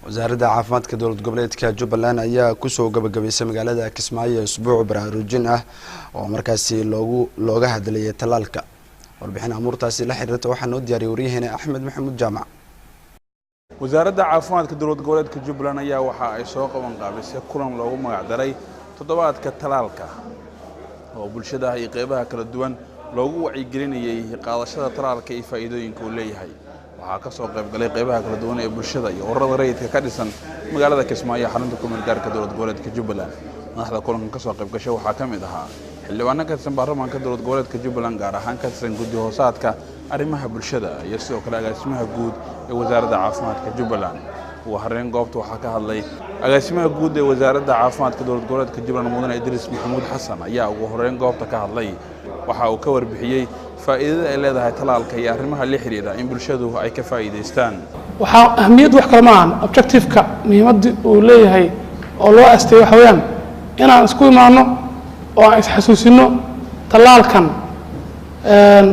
wasaaradda caafimaadka dowlad goboleedka Jubbaland ayaa ku soo gabagabeysay magaalada Kismaayo usbuuc baraarujin ah oo markaasi looga hadlayay talaalka warbixin amuurtaasi la xiriirta waxaa noo diyaariyay wariyaheenna Axmed Maxamuud Jaamac. wasaaradda caafimaadka dowlad goboleedka Jubbaland ayaa waxa ay soo qaban qaabisay kulan loogu magac daray toddobaadka talaalka oo bulshada iyo qeybaha kala duwan loogu wacyigelinayay qaadashada talaalka iyo faa'iidooyinka uu leeyahay. waxaa ka soo qayb galay qeybaha kala duwan ee bulshada iyo ururada rayidka ka dhisan magaalada Kismaayo xarunta ku meel gaarka dowlad goboleedka Jubbaland. madaxda kulanka ka soo qayb gashay waxaa ka mid ahaa xildhibaano ka tirsan baarlamaanka dowlad goboleedka Jubbaland gaar ahaan ka tirsan guddi hoosaadka arrimaha bulshada iyo sidoo kale agaasimaha guud ee wasaaradda caafimaadka Jubbaland. ugu horreyn goobta waxaa ka hadlay agaasimaha guud ee wasaaradda caafimaadka dowlad goboleedka Jubbaland Mudane Idris Maxamuud Xasan ayaa ugu horreyn goobta ka hadlay waxa uu ka warbixiyay faa'iidada ay leedahay talaalka iyo arrimaha la xiriira in bulshadu ay ka faa'iideystaan. waxa ahmiyad wax kale ma aha objective-ka muhiimadda uu leeyahay oo loo asteeyo waxa weeyaan inaan isku imaano oo aan isxasuusino talaalkan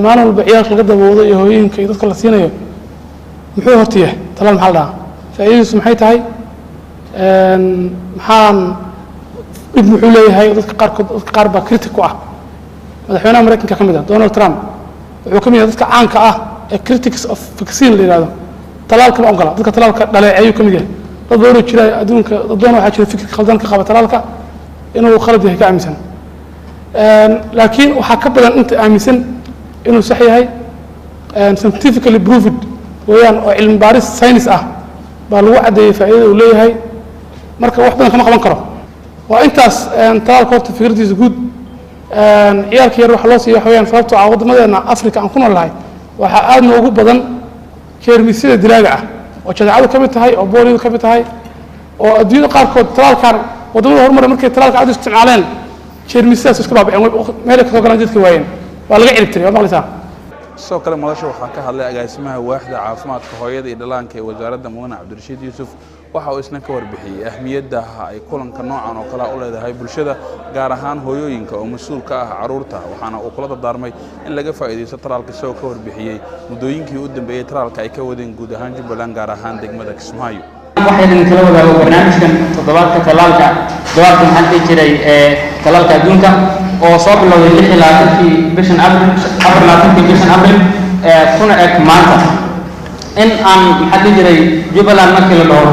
maalin walba ciyaalka laga daboodo iyo hooyinka iyo dadka la siinayo muxuu hortiyahay talaal maxaa la dhahaa faa'iidadiisu maxay tahay maxaan dhib muxuu leeyahay dadka qaar baa critic ku ah madaxweynaha Mareykanka ka mid ah Donald Trump wuxuu ka mid yahay dadka caanka ah ee critics of vaccine la yiraahdo talaalka ma ogola dadka talaalka dhaleeceeyo ka mid yahay dad badan oo jira adduunka dad waxa jira fikir khaldan ka qaba talaalka inuu khalad yahay ka aaminsan laakiin waxa ka badan inta aaminsan inuu sax yahay scientifically proved weeyaan oo cilmi baaris science ah baa lagu cadeeyay faa'iidada uu leeyahay marka wax badan kama qaban karo waa intaas talaalka horta fikradiisa guud ciyaalka yar waxa loo siiyo waxa weeyaan sababtoo ah wadamadeena Afrika aan ku noolahay waxa aad noogu badan jeermisyada dilaaga ah oo jadeecadu ka mid tahay oo boolidu ka mid tahay oo adduunyada qaarkood talaalkan wadamada horumar markay talaalka aad u isticmaaleen jeermisyadaas iska baabaceen meel ka soo galaan dadka waayeen waa laga ciribtiray waa maqlaysaa. sidoo kale madasha waxaa ka hadlay agaasimaha waaxda caafimaadka hooyada iyo dhallaanka ee wasaaradda Mudane Cabdirashiid Yuusuf waxa uu isna ka warbixiyay ahmiyadda ay kulanka noocan oo kale u leedahay bulshada gaar ahaan hooyooyinka oo mas'uul ka ah caruurta waxaana uu kula dardaarmay in laga faa'iideysto talaalka isagoo ka warbixiyay muddooyinkii u dambeeyay talaalka ay ka wadeen guud ahaan Jubbaland gaar ahaan degmada Kismaayo. waxaan kala wadaago barnaamijkan toddobaadka talaalka doorka maxaa jiray talaalka adduunka oo soo bilowday 26 bishan Abriil kuna eg maanta in aan maxaa jiray Jubbaland markii la dhaho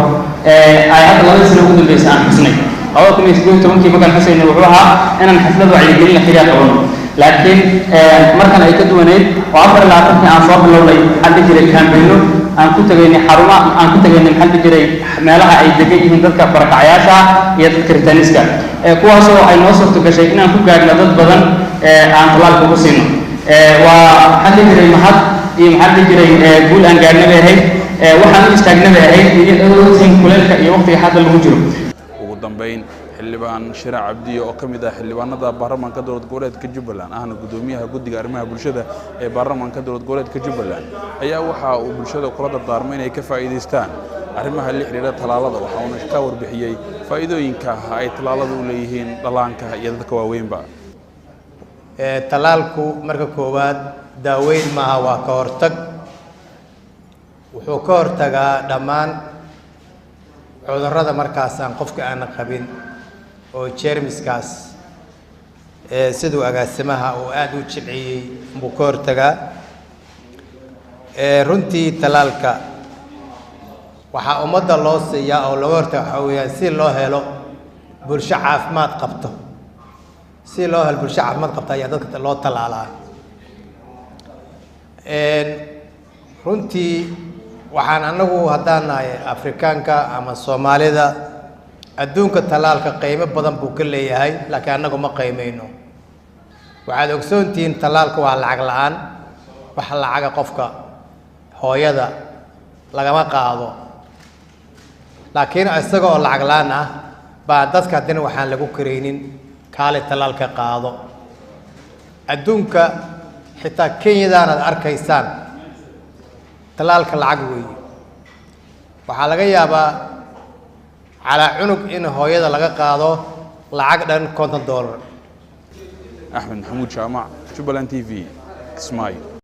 ay hadda laba sano ugu dambeysay aan xusnay 2018 markaan xusnay wuxuu ahaa inaan xaflad wacyigelin la xiriir qabno laakiin markan ay ka duwaneyd oo 24 aan soo bilownay hadda jiray campaign aan ku tagaynay xarumaha aan ku tagaynay maxaa jiray meelaha ay degan yihiin dadka barakacayaasha iyo dadka ritaniska kuwaas oo ay noo suurto gashay inaan ku gaarno dad badan aan talaalka ugu siino waa maxaa jiray mahad iyo maxaa jiray guul aan gaarnay ahayd waxaan u istaagnay ahayd in kuleelka iyo waqtiga hadda lagu jiro. ugu dambeyn xildhibaan Shira Cabdi oo ka mid ah xildhibaanada baarlamaanka dowlad goboleedka Jubbaland ahna gudoomiyaha guddiga arrimaha bulshada ee baarlamaanka dowlad goboleedka Jubbaland ayaa waxa uu bulshada kula dardaarmay inay ka faa'iideystaan arrimaha la xiriira talaalada waxa uu ka warbixiyay faa'iidooyinka ay talaaladu u leeyihiin dhallaanka iyo dadka waaweynba. talaalku marka koowaad daaweyn maaha waa ka hortag wuxuu ka hortagaa dhammaan cudurrada markaas aan qofka aan qabin oo jeermiskaas sidoo agaasimaha oo aad u jilciyay buu ka hortagaa runtii talaalka waxa ummadda loo siiyaa oo laga hortago waxa weeyaan si loo helo bulsho caafimaad qabto ayaa dadka loo talaalaa runtii waxaan anagu haddaan nahay Afrikaanka ama Soomaalida adduunka talaalka qiimo badan buu ka leeyahay laakiin anagu ma qiimeeyno waxaad ogsoontiin talaalka waa lacag la'aan waxa lacaga qofka hooyada lagama qaado laakiin isaga oo lacag la'aan ah baa dadka hadana waxaan lagu kareynin kaale talaalka qaado adduunka xitaa Kenyada aad arkaysaan talaalka lacag weey waxaa laga yaabaa على عنق إن هو يدا لقى قاضو لعقدن $50. أحمد محمود جامع جبلان TV Kismaayo.